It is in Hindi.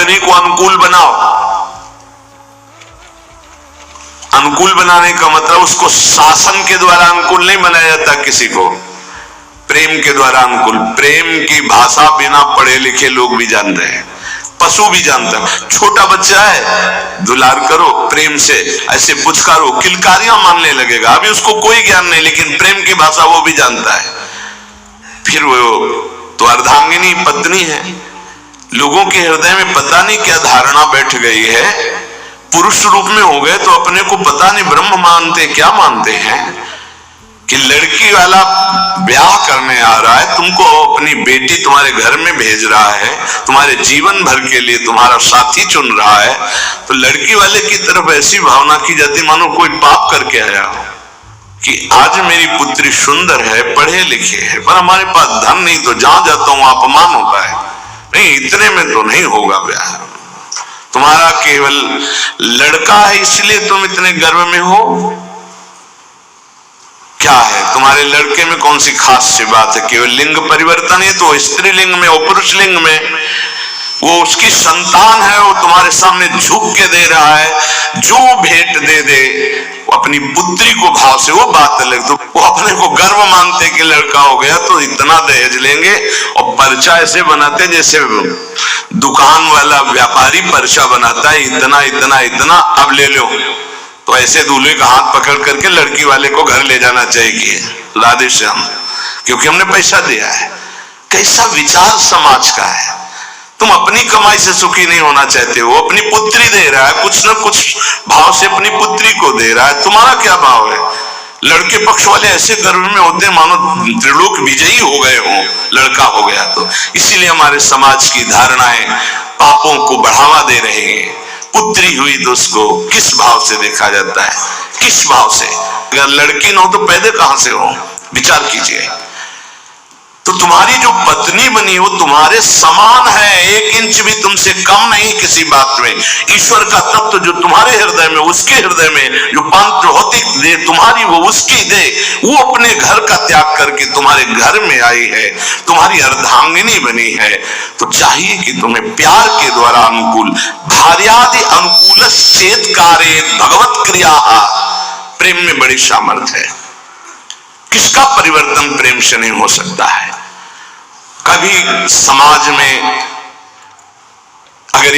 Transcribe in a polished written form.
पत्नी को अनुकूल बनाओ। अनुकूल बनाने का मतलब उसको शासन के द्वारा अनुकूल नहीं बनाया जाता, किसी को प्रेम के द्वारा अनुकूल। प्रेम की भाषा बिना पढ़े लिखे लोग भी जान रहे हैं, पशु भी जानता है। छोटा बच्चा है, दुलार करो प्रेम से, ऐसे पुचकारो, किलकारियां मानने लगेगा। अभी उसको कोई ज्ञान नहीं, लेकिन प्रेम की भाषा वो भी जानता है। फिर वो तो अर्धांगिनी पत्नी है। लोगों के हृदय में पता नहीं क्या धारणा बैठ गई है, पुरुष रूप में हो गए तो अपने को पता नहीं ब्रह्म मानते क्या मानते हैं, कि लड़की वाला ब्याह करने आ रहा है, तुमको अपनी बेटी तुम्हारे घर में भेज रहा है, तुम्हारे जीवन भर के लिए तुम्हारा साथी चुन रहा है, तो लड़की वाले की तरफ ऐसी भावना की जाती मानो कोई पाप करके आया हो, कि आज मेरी पुत्री सुंदर है, पढ़े लिखे है, पर हमारे पास धन नहीं, तो जहां जाता हूं अपमान होता है। नहीं, इतने में तो नहीं होगा ब्याह। तुम्हारा केवल लड़का है इसलिए तुम इतने गर्व में हो। क्या है तुम्हारे लड़के में कौन सी खास सी बात है? केवल लिंग परिवर्तन है तो स्त्रीलिंग में और पुरुष लिंग में वो उसकी संतान है, वो तुम्हारे सामने झुक के दे रहा है। जो भेंट दे दे अपनी पुत्री को भाव से, वो बात अलग। तो वो अपने को गर्व मानते कि लड़का हो गया तो इतना दहेज लेंगे, और पर्चा ऐसे बनाते जैसे दुकान वाला व्यापारी पर्चा बनाता है, इतना इतना इतना, अब ले लो। तो ऐसे दूल्हे का हाथ पकड़ करके लड़की वाले को घर ले जाना चाहिए, राधे श्याम, क्योंकि हमने पैसा दिया है। कैसा विचार समाज का है। तुम अपनी कमाई से सुखी नहीं होना चाहते हो, अपनी पुत्री दे रहा है, कुछ ना कुछ भाव से अपनी पुत्री को दे रहा है, तुम्हारा क्या भाव है? लड़के पक्ष वाले ऐसे गर्व में होते हैं मानो त्रिलोक विजयी हो गए हो, लड़का हो गया तो। इसीलिए हमारे समाज की धारणाएं पापों को बढ़ावा दे रहे हैं। पुत्री हुई तो उसको किस भाव से देखा जाता है, किस भाव से? अगर लड़की न हो तो पैदा कहां से हो? विचार कीजिए। तो तुम्हारी जो पत्नी बनी वो तुम्हारे समान है, 1 इंच भी तुमसे कम नहीं किसी बात में। ईश्वर का तत्व जो तुम्हारे हृदय में, उसके हृदय में जो पांच भौतिक दे तुम्हारी, वो उसकी दे, वो अपने घर का त्याग करके तुम्हारे घर में आई है, तुम्हारी अर्धांगिनी बनी है। तो चाहिए कि तुम्हें प्यार के द्वारा अनुकूल, भार्यादि अनुकूल चेत्कारे भगवत क्रिया। प्रेम में बड़ी सामर्थ्य है। किसका परिवर्तन प्रेम से नहीं हो सकता है? कभी समाज में अगर